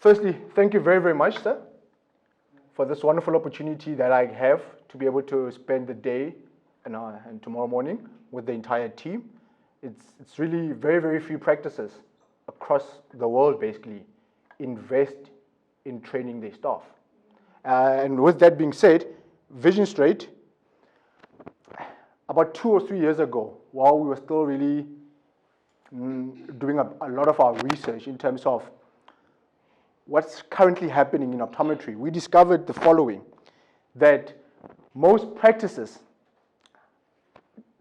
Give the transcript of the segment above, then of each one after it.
Firstly, thank you very, very much, sir, for this wonderful opportunity that I have to be able to spend the day and tomorrow morning with the entire team. It's really very, very few practices across the world basically invest in training their staff. And with that being said, Visionstryt, about 2 or 3 years ago, while we were still really doing a lot of our research in terms of what's currently happening in optometry, we discovered the following, that most practices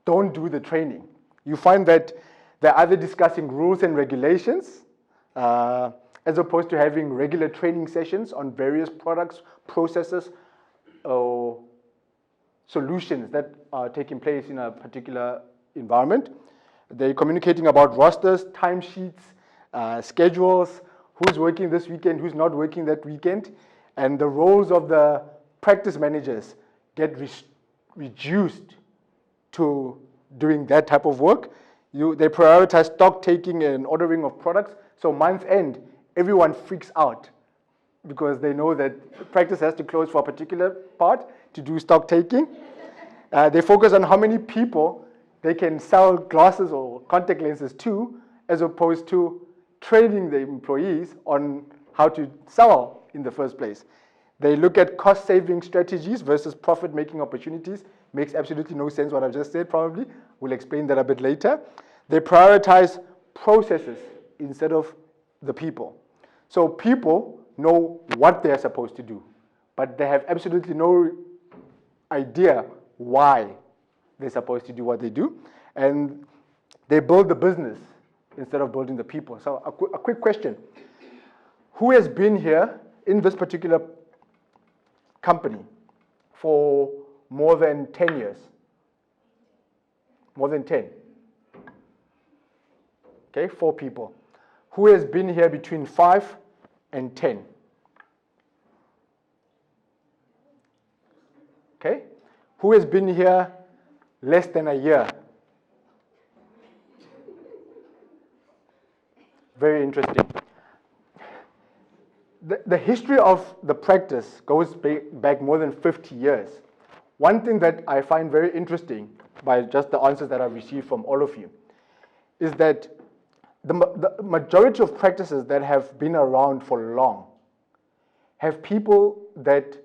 don't do the training. You find that they're either discussing rules and regulations, as opposed to having regular training sessions on various products, processes, or solutions that are taking place in a particular environment. They're communicating about rosters, timesheets, schedules, who's working this weekend, who's not working that weekend, and the roles of the practice managers get reduced to doing that type of work. They prioritize stock taking and ordering of products. So month end, everyone freaks out because they know that practice has to close for a particular part to do stock taking. They focus on how many people they can sell glasses or contact lenses to, as opposed to training the employees on how to sell in the first place. They look at cost-saving strategies versus profit-making opportunities. Makes absolutely no sense what I've just said, probably. We'll explain that a bit later. They prioritize processes instead of the people. So people know what they're supposed to do, but they have absolutely no idea why they're supposed to do what they do. And they build the business instead of building the people. So a quick question. Who has been here in this particular company for more than 10 years? More than 10. Okay, 4 people. Who has been here between 5 and 10? Okay. Who has been here less than a year? Very interesting. The history of the practice goes back more than 50 years. One thing that I find very interesting by just the answers that I've received from all of you is that the majority of practices that have been around for long have people that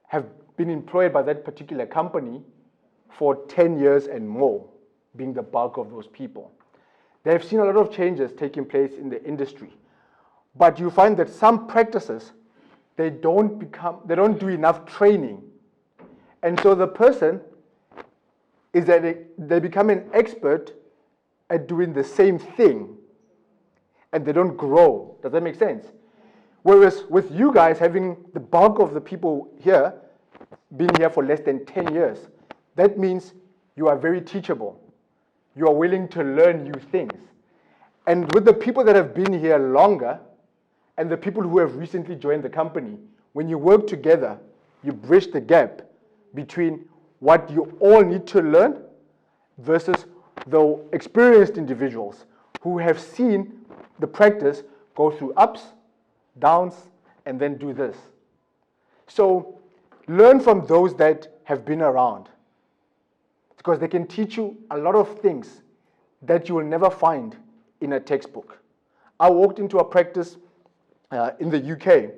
have been employed by that particular company for 10 years and more, being the bulk of those people. They have seen a lot of changes taking place in the industry. But you find that some practices, they don't do enough training. And so the person is that they become an expert at doing the same thing and they don't grow. Does that make sense? Whereas with you guys having the bulk of the people here being here for less than 10 years, that means you are very teachable. You are willing to learn new things. And with the people that have been here longer and the people who have recently joined the company, when you work together, you bridge the gap between what you all need to learn versus the experienced individuals who have seen the practice go through ups, downs, and then do this. So learn from those that have been around, because they can teach you a lot of things that you will never find in a textbook. I walked into a practice in the UK.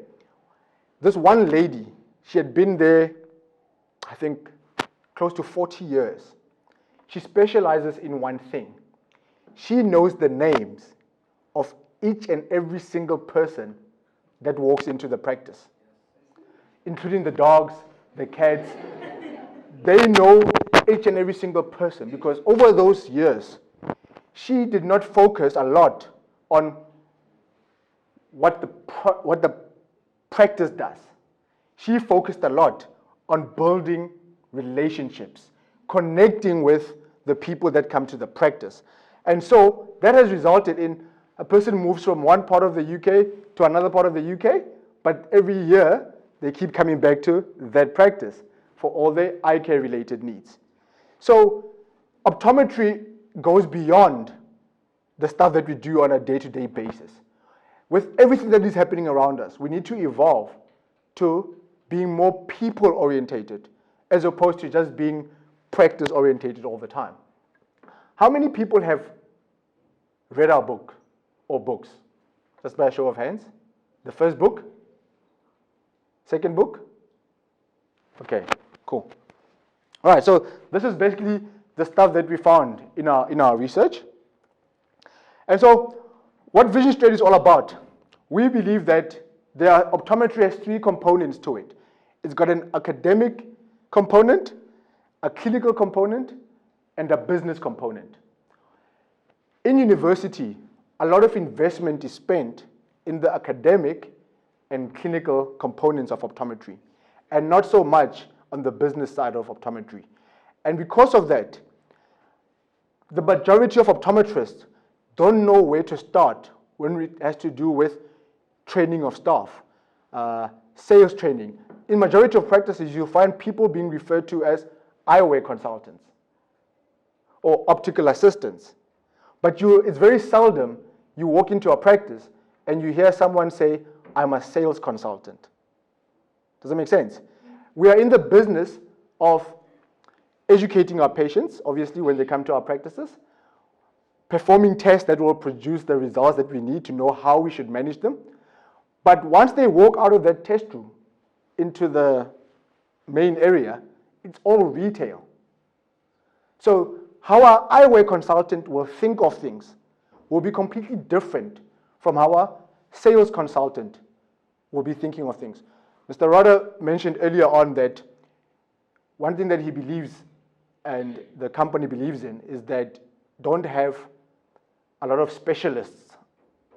This one lady, she had been there, I think, close to 40 years. She specializes in one thing. She knows the names of each and every single person that walks into the practice, including the dogs, the cats. They know each and every single person because over those years, she did not focus a lot on what the practice does. She focused a lot on building relationships, connecting with the people that come to the practice. And so that has resulted in a person moves from one part of the UK to another part of the UK, but every year they keep coming back to that practice for all their eye care related needs. So optometry goes beyond the stuff that we do on a day-to-day basis. with everything that is happening around us, we need to evolve to being more people-orientated as opposed to just being practice-orientated all the time. How many people have read our book or books? Just by a show of hands. The first book? Second book? Okay, cool. All right, so this is basically the stuff that we found in our research. And so what Visionstryt is all about, we believe that optometry has three components to it. It's got an academic component, a clinical component, and a business component. In university, a lot of investment is spent in the academic and clinical components of optometry, and not so much on the business side of optometry. And because of that, the majority of optometrists don't know where to start when it has to do with training of staff, sales training. In majority of practices, you'll find people being referred to as eyewear consultants or optical assistants. But it's very seldom you walk into a practice and you hear someone say, I'm a sales consultant. Does that make sense? We are in the business of educating our patients, obviously, when they come to our practices, performing tests that will produce the results that we need to know how we should manage them. But once they walk out of that test room into the main area, it's all retail. So how our eyewear consultant will think of things will be completely different from how a sales consultant will be thinking of things. Mr. Rodder mentioned earlier on that one thing that he believes and the company believes in is that don't have a lot of specialists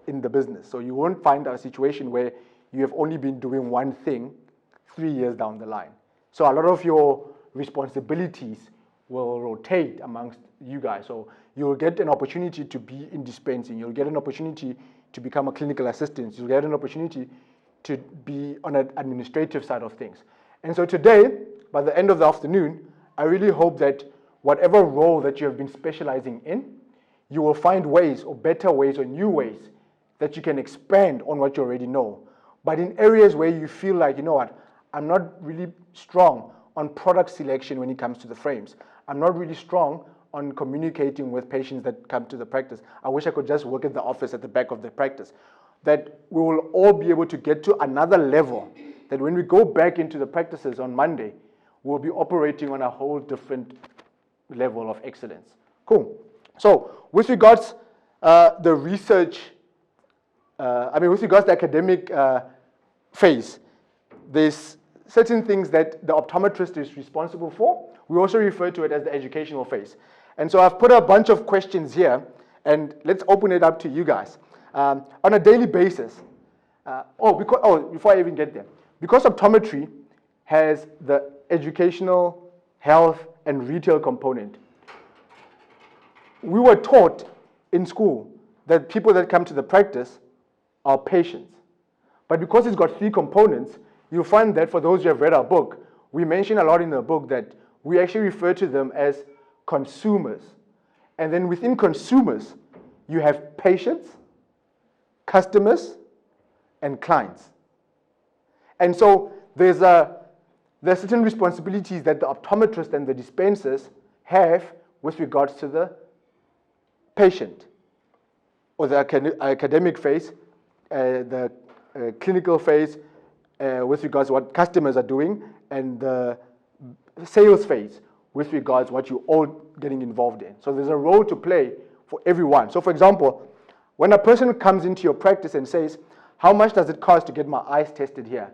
in the business. So you won't find a situation where you have only been doing one thing 3 years down the line. So a lot of your responsibilities will rotate amongst you guys. So you'll get an opportunity to be in dispensing. You'll get an opportunity to become a clinical assistant. You'll get an opportunity to be on an administrative side of things. And so today, by the end of the afternoon, I really hope that whatever role that you have been specializing in, you will find ways or better ways or new ways that you can expand on what you already know. But in areas where you feel like, you know what, I'm not really strong on product selection when it comes to the frames. I'm not really strong on communicating with patients that come to the practice. I wish I could just work at the office at the back of the practice. That we will all be able to get to another level, that when we go back into the practices on Monday, we'll be operating on a whole different level of excellence. Cool. So with regards the research, with regards to the academic phase, there's certain things that the optometrist is responsible for. We also refer to it as the educational phase. And so I've put a bunch of questions here, and let's open it up to you guys. On a daily basis, before I even get there, because optometry has the educational, health, and retail component, we were taught in school that people that come to the practice are patients. But because it's got three components, you'll find that for those who have read our book, we mention a lot in the book that we actually refer to them as consumers. And then within consumers, you have patients, customers, and clients. And so there's certain responsibilities that the optometrist and the dispensers have with regards to the patient, or the academic phase, the clinical phase, with regards to what customers are doing, and the sales phase with regards to what you're all getting involved in. So there's a role to play for everyone. So for example, when a person comes into your practice and says, how much does it cost to get my eyes tested here?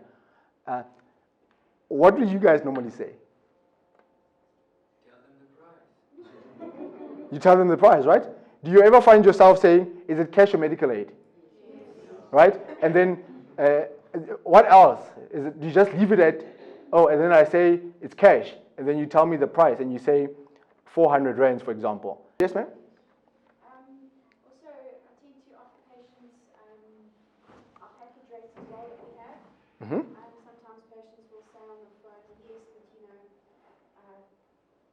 What do you guys normally say? Tell them the price. You tell them the price, right? Do you ever find yourself saying, is it cash or medical aid? Yes. Right? And then what else? Do you just leave it at, and then I say it's cash, and then you tell me the price, and you say 400 rands, for example. Yes, ma'am? Also, I tend to offer patients our package rates as well that we have. Mm-hmm. Sometimes patients will say on the phone, yes, but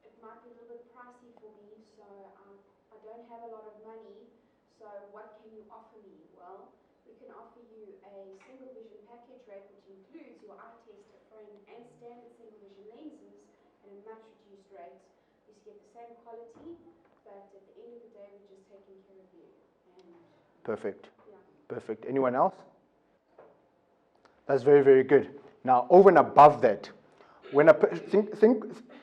it might be a little bit pricey for me, so I don't have a lot of money, so what can you offer me? Well, we can offer you a single vision package rate which includes your eye test frame and standard single vision lenses at a much reduced rate. You get the same quality, but at the end of the day, we're just taking care of you. And Perfect. yeah. Perfect. Anyone else? That's very, very good. Now, over and above that, when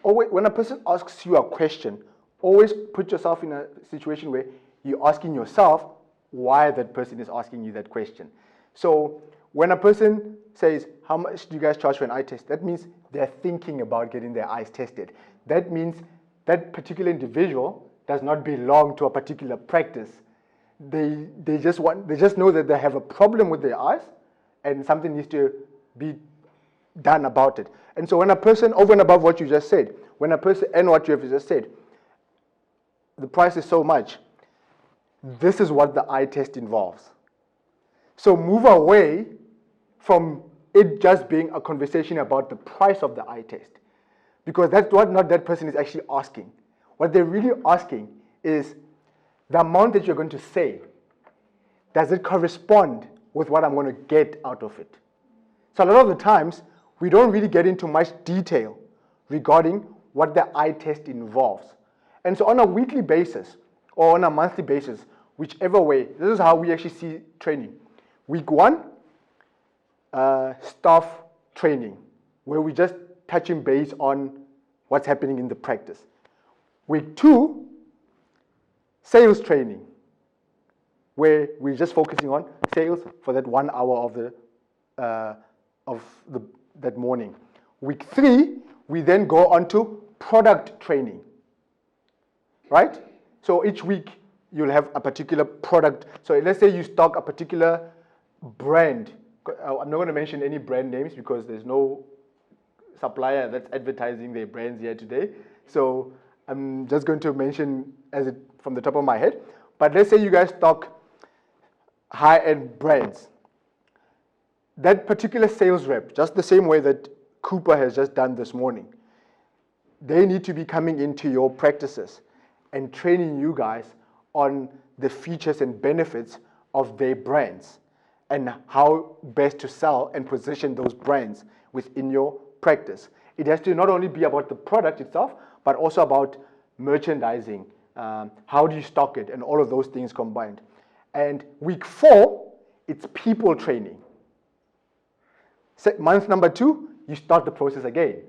when a person asks you a question, always put yourself in a situation where you're asking yourself why that person is asking you that question. So when a person says, how much do you guys charge for an eye test? That means they're thinking about getting their eyes tested. That means that particular individual does not belong to a particular practice. They just know that they have a problem with their eyes and something needs to be done about it. And so when a person, over and above what you just said, when a person, and what you have just said, the price is so much, this is what the eye test involves. So move away from it just being a conversation about the price of the eye test, because that's what not that person is actually asking. What they're really asking is the amount that you're going to say, does it correspond with what I'm going to get out of it? So a lot of the times, we don't really get into much detail regarding what the eye test involves. And so on a weekly basis or on a monthly basis, whichever way, this is how we actually see training. Week 1, staff training, where we just touching base on what's happening in the practice. Week 2, sales training, where we're just focusing on sales for that 1 hour of that morning. Week 3, we then go on to product training, right? So each week you'll have a particular product. So let's say you stock a particular brand. I'm not going to mention any brand names because there's no supplier that's advertising their brands here today. So I'm just going to mention from the top of my head. But let's say you guys stock high-end brands. That particular sales rep, just the same way that Cooper has just done this morning, they need to be coming into your practices and training you guys on the features and benefits of their brands and how best to sell and position those brands within your practice. It has to not only be about the product itself, but also about merchandising, how do you stock it, and all of those things combined. And week 4, it's people training. Month number 2, you start the process again.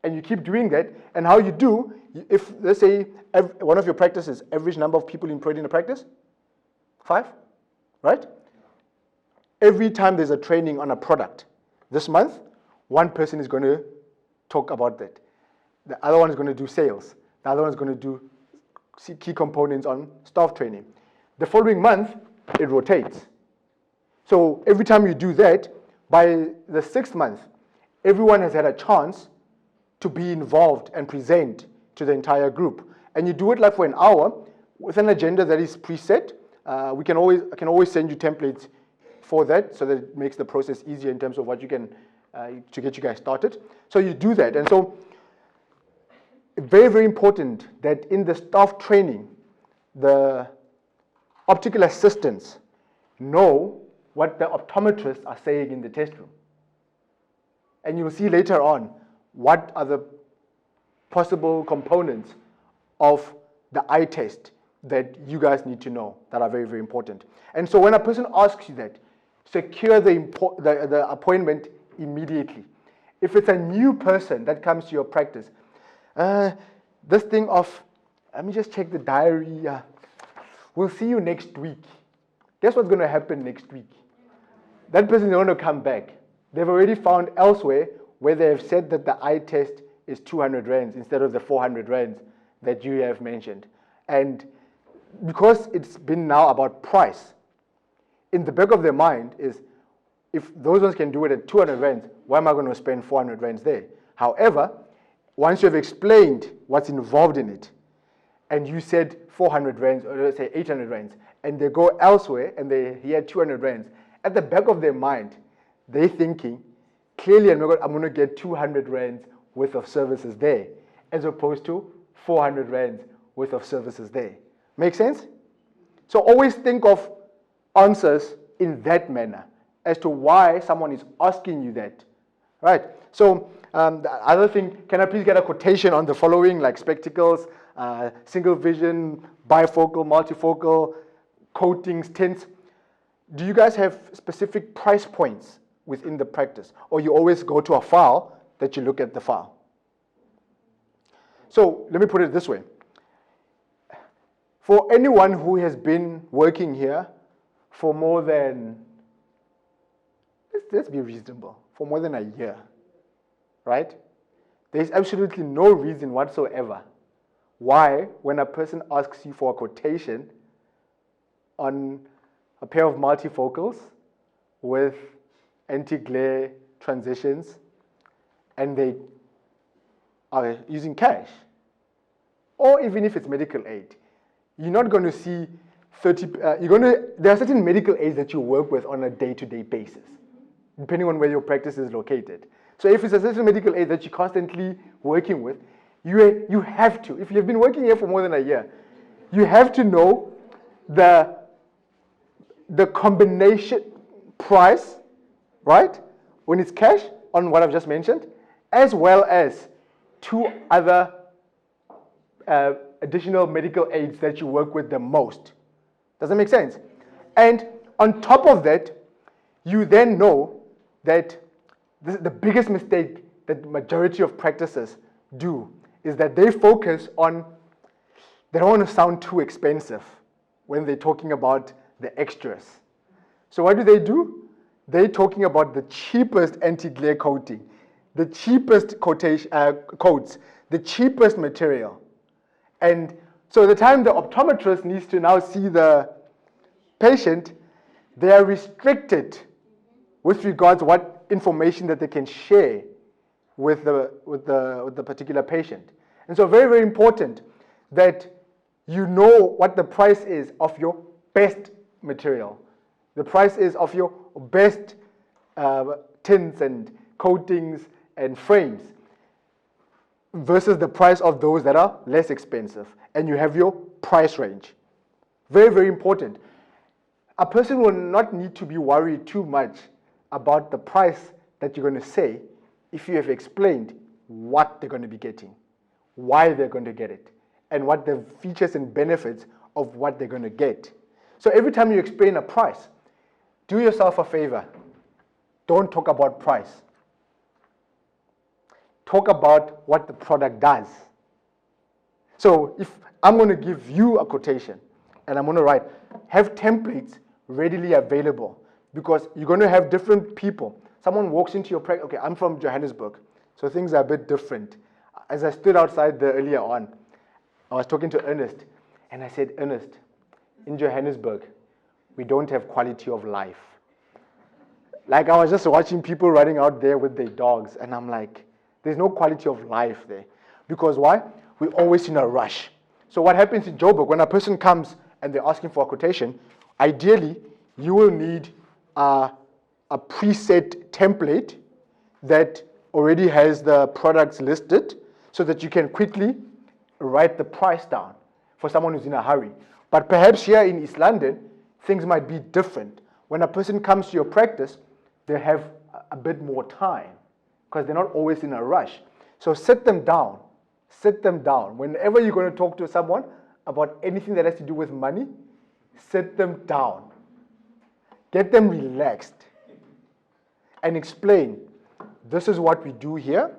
And you keep doing that. And how you do, if let's say one of your practices, average number of people employed in a practice? 5, right? Every time there's a training on a product, this month, one person is going to talk about that. The other one is going to do sales. The other one is going to do key components on staff training. The following month, it rotates. So every time you do that, by the 6th month, everyone has had a chance to be involved and present to the entire group. And you do it like for an hour with an agenda that is preset. I can always send you templates for that so that it makes the process easier in terms of what you can, to get you guys started. So you do that. And so very, very important that in the staff training, the optical assistants know what the optometrists are saying in the test room. And you'll see later on what are the possible components of the eye test that you guys need to know that are very, very important. And so when a person asks you that, secure the appointment immediately. If it's a new person that comes to your practice, this thing of, let me just check the diary, we'll see you next week. Guess what's going to happen next week? That person is going to come back. They've already found elsewhere where they have said that the eye test is 200 rands instead of the 400 rands that you have mentioned. And because it's been now about price, in the back of their mind is, if those ones can do it at 200 rands, why am I going to spend 400 rands there? However, once you have explained what's involved in it, and you said 400 rands, or let's say 800 rands, and they go elsewhere and they hear 200 rands, at the back of their mind, they're thinking, clearly I'm going to get 200 rands worth of services there, as opposed to 400 rands worth of services there. Make sense? So always think of answers in that manner as to why someone is asking you that. Right? So the other thing, can I please get a quotation on the following, like spectacles, single vision, bifocal, multifocal, coatings, tints? Do you guys have specific price points within the practice, or you always go to a file that you look at the file? So let me put it this way. For anyone who has been working here for more than, let's be reasonable, for more than a year, right? There's absolutely no reason whatsoever why, when a person asks you for a quotation on a pair of multifocals with anti-glare transitions, and they are using cash, or even if it's medical aid, you're not going to see 30, there are certain medical aids that you work with on a day-to-day basis, depending on where your practice is located. So if it's a certain medical aid that you're constantly working with, you have to, if you've been working here for more than a year, you have to know the combination price, right, when it's cash on what I've just mentioned, as well as 2 other additional medical aids that you work with the most. Does that make sense? And on top of that, you then know that the biggest mistake that the majority of practices do is that they focus on, they don't want to sound too expensive when they're talking about the extras. So what do? They're talking about the cheapest anti-glare coating, the cheapest coats, the cheapest material. And so the time the optometrist needs to now see the patient, they are restricted with regards to what information that they can share with the particular patient. And so very, very important that you know what the price is of your best material. The price is of your best tints and coatings and frames versus the price of those that are less expensive. And you have your price range. Very, very important. A person will not need to be worried too much about the price that you're going to say if you have explained what they're going to be getting, why they're going to get it, and what the features and benefits of what they're going to get. So every time you explain a price, do yourself a favor. Don't talk about price. Talk about what the product does. So if I'm going to give you a quotation and I'm going to write, have templates readily available, because you're going to have different people. Someone walks into your practice. Okay, I'm from Johannesburg, so things are a bit different. As I stood outside there earlier on, I was talking to Ernest, and I said, Ernest, in Johannesburg, we don't have quality of life. Like, I was just watching people running out there with their dogs, and I'm like, there's no quality of life there. Because why? We're always in a rush. So what happens in Joburg, when a person comes and they're asking for a quotation, ideally, you will need a preset template that already has the products listed so that you can quickly write the price down for someone who's in a hurry. But perhaps here in East London, things might be different. When a person comes to your practice, they have a bit more time because they're not always in a rush. So sit them down. Sit them down. Whenever you're going to talk to someone about anything that has to do with money, sit them down. Get them relaxed and explain, this is what we do here.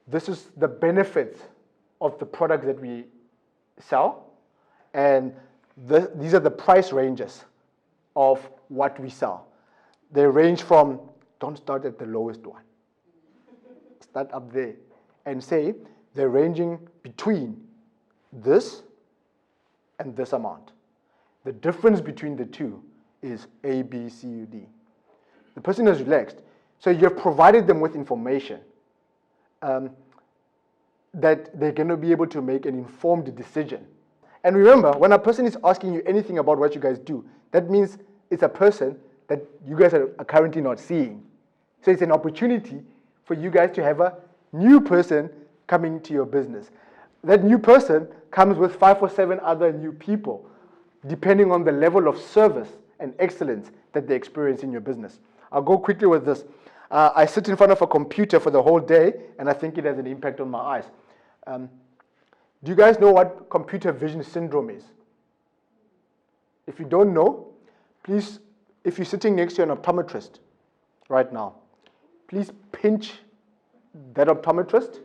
This is the benefits of the product that we sell. And these are the price ranges of what we sell. They range from, don't start at the lowest one. Start up there and say, they're ranging between this and this amount. The difference between the two is A, B, C, U, D. The person is relaxed. So you have provided them with information that they're going to be able to make an informed decision. And remember, when a person is asking you anything about what you guys do, that means it's a person that you guys are currently not seeing. So it's an opportunity for you guys to have a new person coming to your business. That new person comes with 5 or 7 other new people, depending on the level of service and excellence that they experience in your business. I'll go quickly with this. I sit in front of a computer for the whole day, and I think it has an impact on my eyes. Do you guys know what computer vision syndrome is? If you don't know, please, if you're sitting next to an optometrist right now, please pinch that optometrist,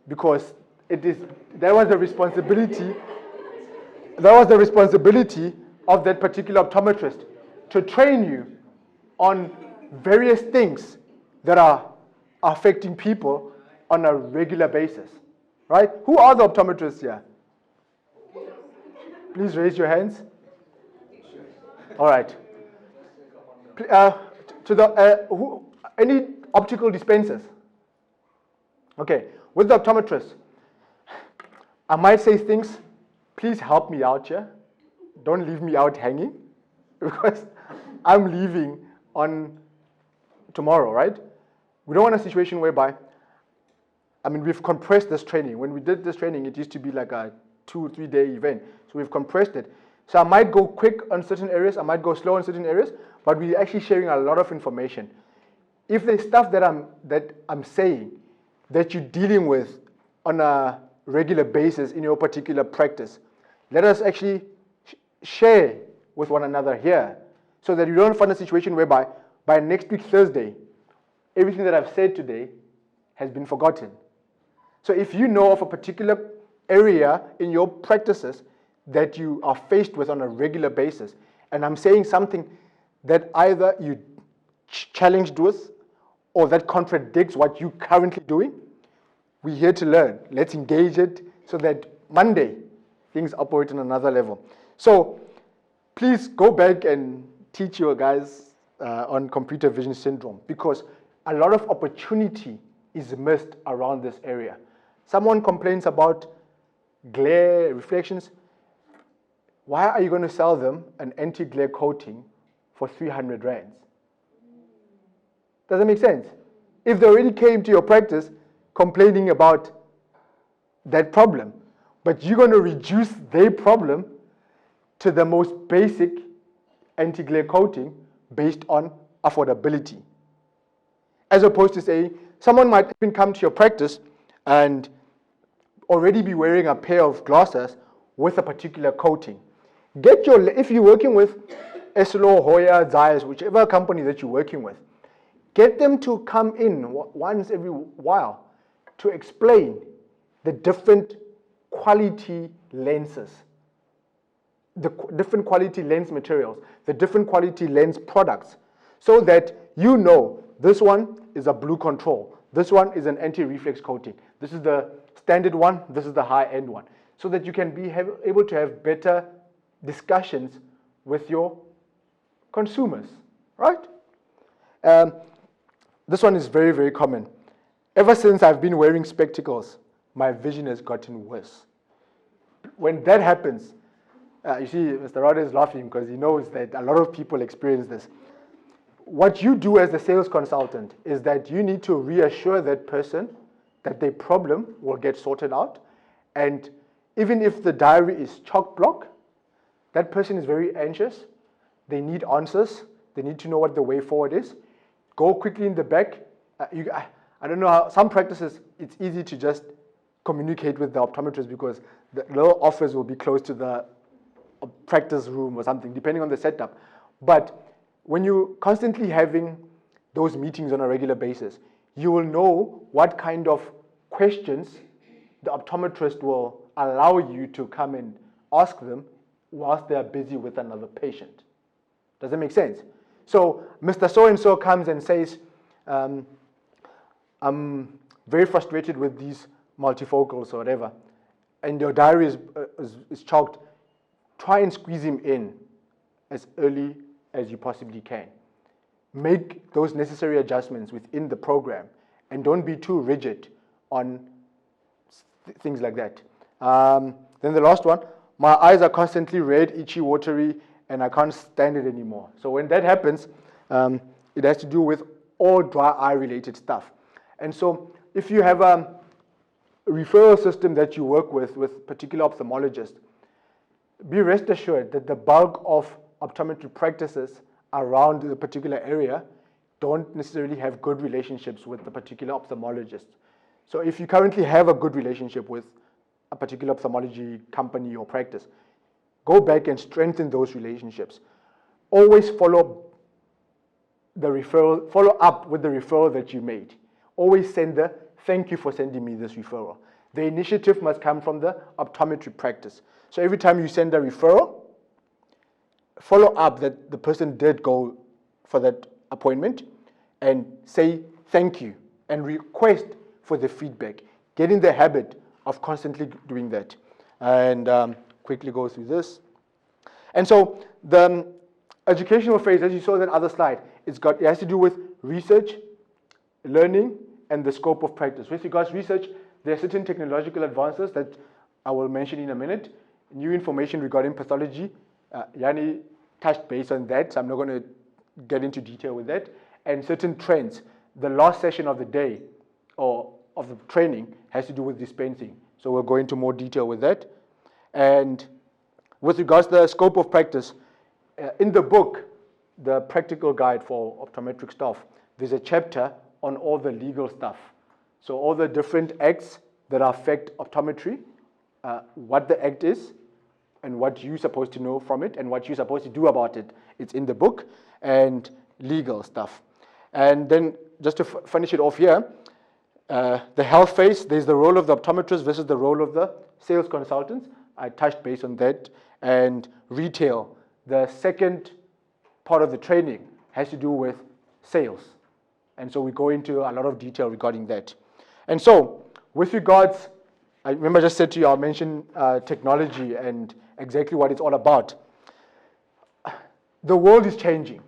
because that was the responsibility of that particular optometrist to train you on various things that are affecting people on a regular basis. Right? Who are the optometrists here? Please raise your hands. All right. Any optical dispensers? Okay. With the optometrist, I might say things. Please help me out here. Don't leave me out hanging, because I'm leaving on tomorrow, right? We don't want a situation whereby, we've compressed this training. When we did this training, it used to be like a 2 or 3 day event. So we've compressed it. So I might go quick on certain areas, I might go slow on certain areas, but we're actually sharing a lot of information. If there's stuff that I'm saying that you're dealing with on a regular basis in your particular practice, let us actually share with one another here, so that you don't find a situation whereby by next week Thursday, everything that I've said today has been forgotten. So if you know of a particular area in your practices that you are faced with on a regular basis, and I'm saying something that either you challenged with or that contradicts what you're currently doing, we're here to learn. Let's engage it so that Monday things operate on another level. So please go back and teach your guys on computer vision syndrome, because a lot of opportunity is missed around this area. Someone complains about glare reflections. Why are you going to sell them an anti-glare coating for 300 rands? Does that make sense? If they already came to your practice complaining about that problem, but you're going to reduce their problem to the most basic anti-glare coating based on affordability. As opposed to saying, someone might even come to your practice and already be wearing a pair of glasses with a particular coating. If you're working with Essilor, Hoya, Zeiss, whichever company that you're working with, get them to come in once every while to explain the different quality lenses, the different quality lens materials, the different quality lens products, so that you know this one is a blue control, this one is an anti-reflex coating, this is the standard one, this is the high-end one, so that you can be able to have better discussions with your consumers, right? This one is very, very common. Ever since I've been wearing spectacles, my vision has gotten worse. When that happens, you see, Mr. Rod is laughing because he knows that a lot of people experience this. What you do as a sales consultant is that you need to reassure that person that their problem will get sorted out. And even if the diary is chock-block, that person is very anxious. They need answers. They need to know what the way forward is. Go quickly in the back. I don't know how, some practices, it's easy to just communicate with the optometrist because the little office will be close to the practice room or something, depending on the setup. But when you're constantly having those meetings on a regular basis, you will know what kind of questions the optometrist will allow you to come and ask them whilst they are busy with another patient. Does that make sense? So Mr. So-and-so comes and says, I'm very frustrated with these multifocals or whatever, and your diary is chalked. Try and squeeze him in as early as you possibly can. Make those necessary adjustments within the program, and don't be too rigid on things like that. Then the last one, my eyes are constantly red, itchy, watery, and I can't stand it anymore. So when that happens, it has to do with all dry eye related stuff. And so if you have a referral system that you work with particular ophthalmologists, be rest assured that the bulk of optometry practices around the particular area don't necessarily have good relationships with the particular ophthalmologist. So if you currently have a good relationship with a particular ophthalmology company or practice, go back and strengthen those relationships. Always follow up with the referral that you made. Always send the thank you for sending me this referral. The initiative must come from the optometry practice. So every time you send a referral, follow up that the person did go for that appointment and say thank you and request for the feedback. Get in the habit of constantly doing that. And quickly go through this. And so the educational phase, as you saw in that other slide, it has to do with research, learning, and the scope of practice. With regards to research, there are certain technological advances that I will mention in a minute. New information regarding pathology. Yanni touched base on that, so I'm not going to get into detail with that. And certain trends. The last session of the day or of the training has to do with dispensing. So we'll go into more detail with that. And with regards to the scope of practice, in the book, the practical guide for optometric staff, there's a chapter on all the legal stuff. So all the different acts that affect optometry, what the act is, and what you're supposed to know from it, and what you're supposed to do about it. It's in the book, and legal stuff. And then, just to finish it off here, the health phase, there's the role of the optometrist versus the role of the sales consultants. I touched base on that. And retail, the second part of the training has to do with sales. And so we go into a lot of detail regarding that. And so, with regards, I remember I just said to you, I'll mention technology and exactly what it's all about. The world is changing.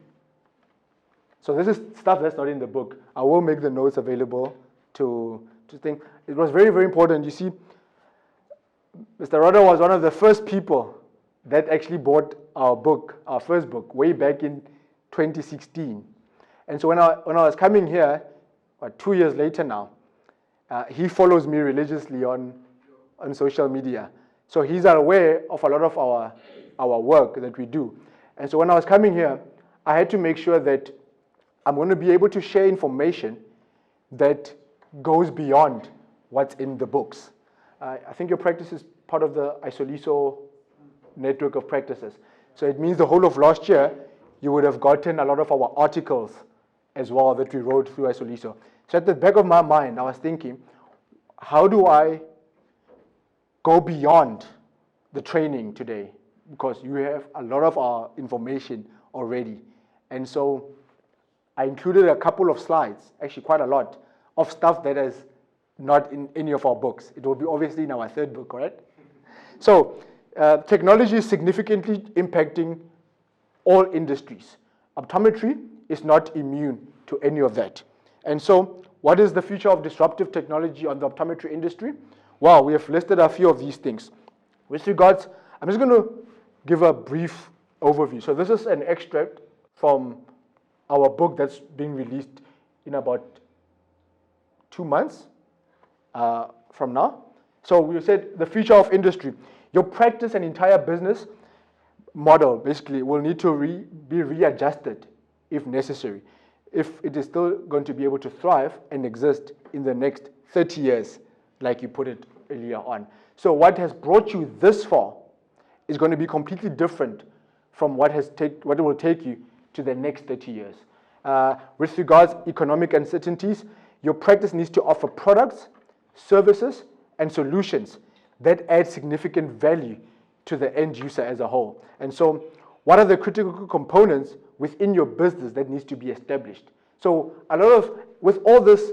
So this is stuff that's not in the book. I will make the notes available to think. It was very, very important. You see, Mr. Rodder was one of the first people that actually bought our book, our first book, way back in 2016. And so when I was coming here, 2 years later now, he follows me religiously on social media. So he's aware of a lot of our work that we do. And so when I was coming here, I had to make sure that I'm going to be able to share information that goes beyond what's in the books. I think your practice is part of the Isoliso network of practices. So it means the whole of last year, you would have gotten a lot of our articles as well that we wrote through Isoliso. So at the back of my mind, I was thinking, how do I go beyond the training today? Because you have a lot of our information already. And so I included a couple of slides, actually quite a lot, of stuff that is not in any of our books. It will be obviously in our third book, correct? So technology is significantly impacting all industries. Optometry is not immune to any of that. And so what is the future of disruptive technology on the optometry industry? Well, we have listed a few of these things. With regards, I'm just going to give a brief overview. So this is an extract from our book that's being released in about 2 months from now. So we said the future of industry. Your practice and entire business model basically will need to be readjusted if necessary, if it is still going to be able to thrive and exist in the next 30 years, like you put it earlier on. So what has brought you this far is going to be completely different from what it will take you to the next 30 years. With regards economic uncertainties, your practice needs to offer products, services, and solutions that add significant value to the end user as a whole. And so what are the critical components within your business that needs to be established? So with all this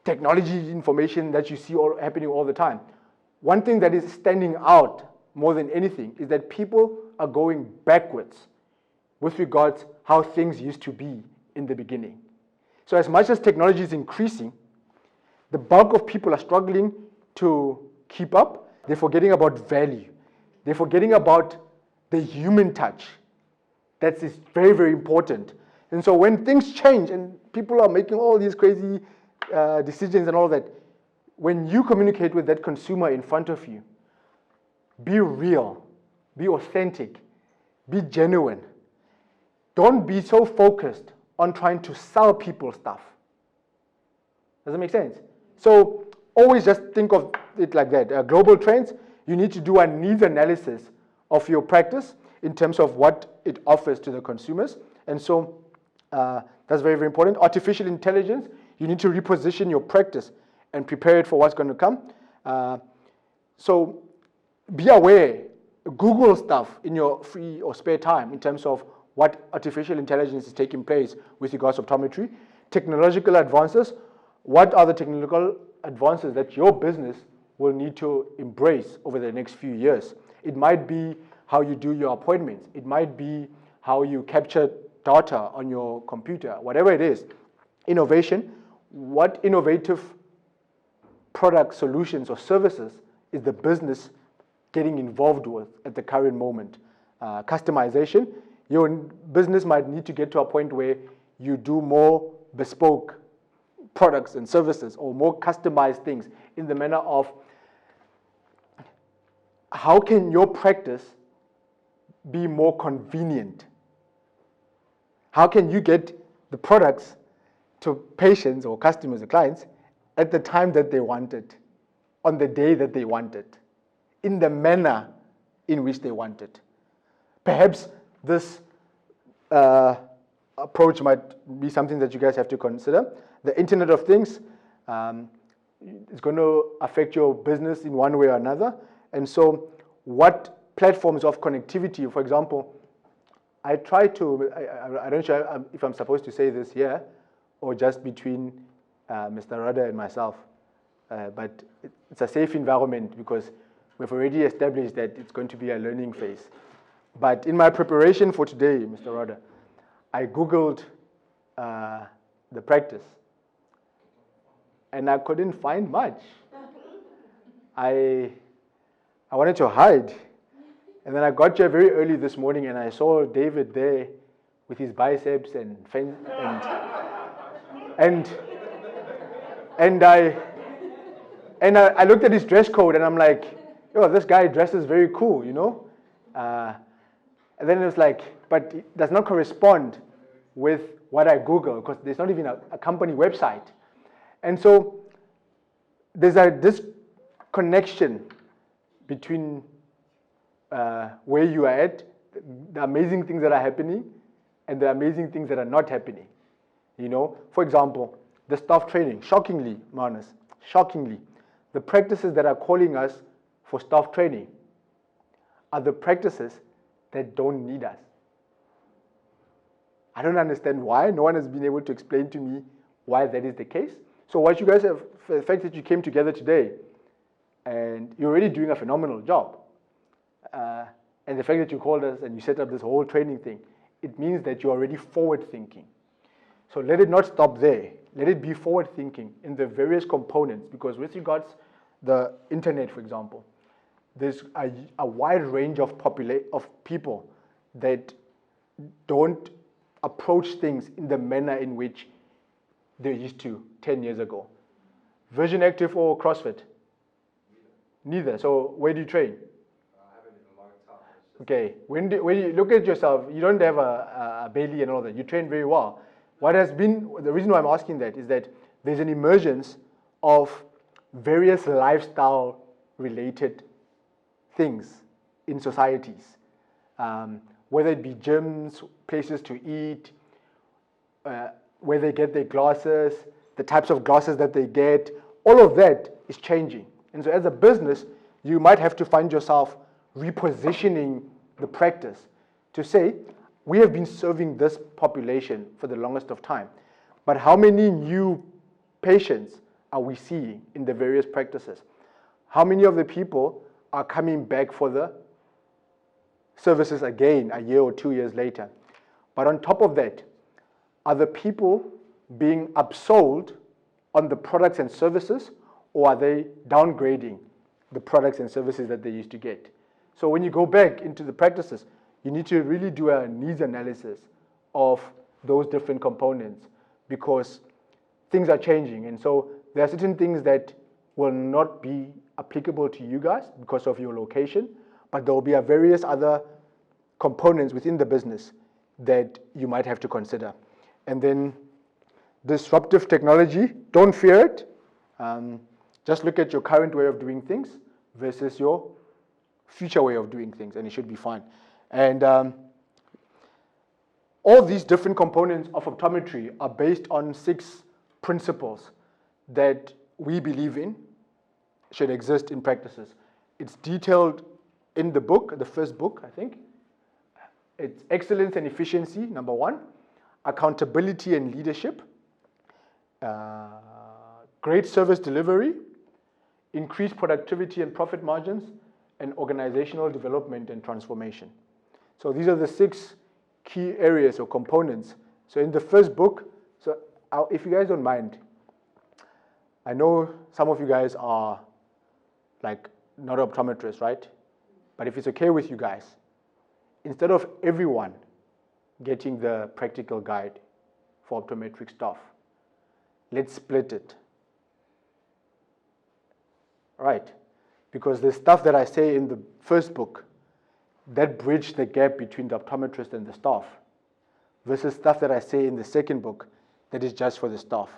technology information that you see happening all the time, one thing that is standing out more than anything is that people are going backwards with regards how things used to be in the beginning. So as much as technology is increasing, the bulk of people are struggling to keep up. They're forgetting about value. They're forgetting about the human touch. That is very, very important. And so when things change and people are making all these crazy decisions and all that, when you communicate with that consumer in front of you, be real, be authentic, be genuine, don't be so focused on trying to sell people stuff. Does that make sense? So always just think of it like that. Global trends, you need to do a needs analysis of your practice in terms of what it offers to the consumers. And so that's very, very important. Artificial intelligence, you need to reposition your practice and prepare it for what's going to come. So be aware, Google stuff in your free or spare time in terms of what artificial intelligence is taking place with regards to optometry. Technological advances, what are the technological advances that your business will need to embrace over the next few years? It might be how you do your appointments. It might be how you capture data on your computer, whatever it is. Innovation, what innovative product solutions or services is the business getting involved with at the current moment? Customization, your business might need to get to a point where you do more bespoke products and services or more customized things in the manner of how can your practice be more convenient? How can you get the products to patients or customers or clients at the time that they want it, on the day that they want it, in the manner in which they want it? Perhaps this approach might be something that you guys have to consider. The Internet of Things is going to affect your business in one way or another. And so what platforms of connectivity, for example, I try to, I don't know if I'm supposed to say this here or just between Mr. Rada and myself, but it's a safe environment because we've already established that it's going to be a learning phase. But in my preparation for today, Mr. Rada, I Googled the practice and I couldn't find much. I wanted to hide. And then I got here very early this morning and I saw David there with his biceps and I looked at his dress code and I'm like, yo, this guy dresses very cool, you know? And then it was like, but it does not correspond with what I Google because there's not even a company website. And so there's a disconnection between where you are at, the amazing things that are happening, and the amazing things that are not happening. You know, for example, the staff training. Shockingly, Manus, shockingly, the practices that are calling us for staff training are the practices that don't need us. I don't understand why. No one has been able to explain to me why that is the case. So what you guys have, the fact that you came together today, and you're already doing a phenomenal job. And the fact that you called us and you set up this whole training thing, it means that you're already forward thinking. So let it not stop there. Let it be forward thinking in the various components, because with regards the internet, for example, there's a wide range of people that don't approach things in the manner in which they used to 10 years ago. Vision Active or CrossFit? Neither. So where do you train? Okay, when you look at yourself, you don't have a belly and all that. You train very well. What has been, the reason why I'm asking that is that there's an emergence of various lifestyle-related things in societies, whether it be gyms, places to eat, where they get their glasses, the types of glasses that they get, all of that is changing. And so as a business, you might have to find yourself repositioning the practice to say, we have been serving this population for the longest of time, but how many new patients are we seeing in the various practices? How many of the people are coming back for the services again a year or 2 years later? But on top of that, are the people being upsold on the products and services, or are they downgrading the products and services that they used to get? So when you go back into the practices, you need to really do a needs analysis of those different components, because things are changing. And so there are certain things that will not be applicable to you guys because of your location, but there will be various other components within the business that you might have to consider. And then disruptive technology, don't fear it. Just look at your current way of doing things versus your future way of doing things, and it should be fine. And all these different components of optometry are based on 6 principles that we believe in should exist in practices. It's detailed in the book, the first book, I think. It's excellence and efficiency, number 1. Accountability and leadership. Great service delivery. Increased productivity and profit margins. And organizational development and transformation. So these are the 6 key areas or components. So in the first book, so if you guys don't mind, I know some of you guys are like not optometrists, right? But if it's okay with you guys, instead of everyone getting the practical guide for optometric staff, let's split it. Right? Because the stuff that I say in the first book, that bridge the gap between the optometrist and the staff, versus stuff that I say in the second book that is just for the staff.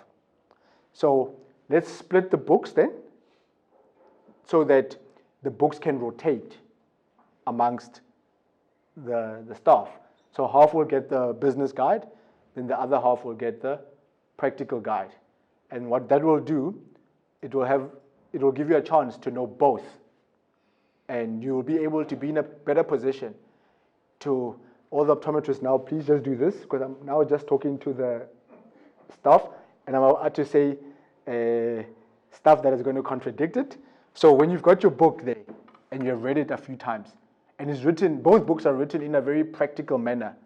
So let's split the books then, so that the books can rotate amongst the staff. So half will get the business guide, then the other half will get the practical guide. And what that will do, it will give you a chance to know both. And you will be able to be in a better position to all the optometrists now, please just do this, because I'm now just talking to the staff, and I'm about to say stuff that is going to contradict it. So when you've got your book there, and you've read it a few times, and it's written, both books are written in a very practical manner,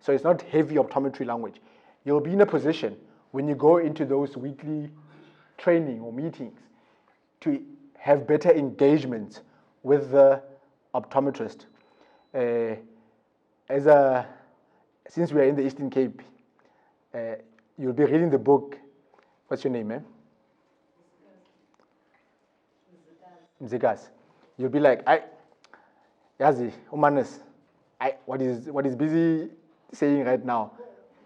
so it's not heavy optometry language, you'll be in a position when you go into those weekly training or meetings to have better engagement with the optometrist. Since we are in the Eastern Cape, you'll be reading the book. What's your name, man? Mzikas. You'll be like, Yazi, Umanis, what is busy saying right now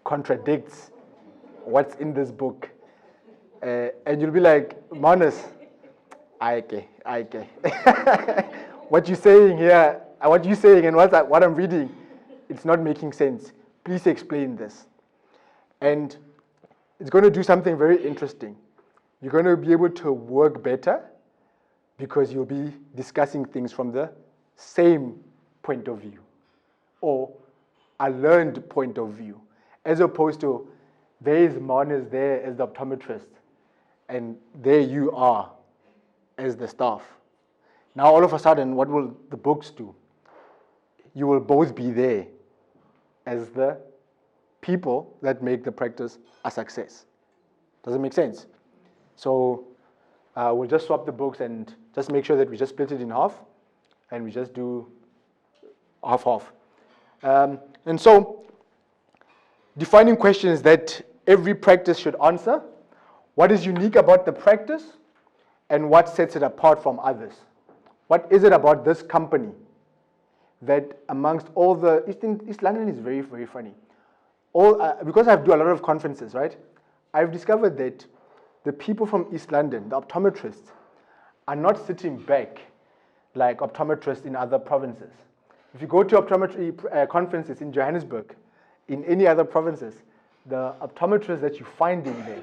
contradicts what's in this book. And you'll be like, Manus, okay. What you're saying here, what you're saying and what I'm reading, it's not making sense. Please explain this. And it's going to do something very interesting. You're going to be able to work better because you'll be discussing things from the same point of view or a learned point of view, as opposed to there is Manus there as the optometrist and there you are as the staff. Now all of a sudden, what will the books do? You will both be there as the people that make the practice a success. Does it make sense? So we'll just swap the books and just make sure that we just split it in half and we just do half-half. And so defining questions that every practice should answer. What is unique about the practice and what sets it apart from others? What is it about this company that amongst all the, East London is very, very funny. Because I do a lot of conferences, right? I've discovered that the people from East London, the optometrists, are not sitting back like optometrists in other provinces. If you go to optometry conferences in Johannesburg, in any other provinces, the optometrists that you find in there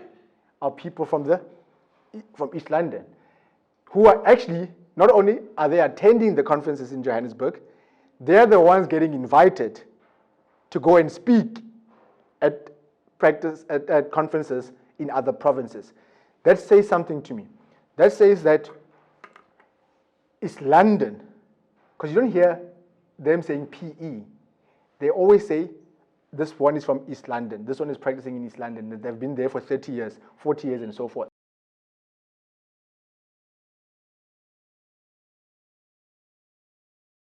are people from East London, who are actually, not only are they attending the conferences in Johannesburg, they're the ones getting invited to go and speak at conferences in other provinces. That says something to me. That says that East London, because you don't hear them saying PE. They always say, this one is from East London. This one is practicing in East London. They've been there for 30 years, 40 years, and so forth.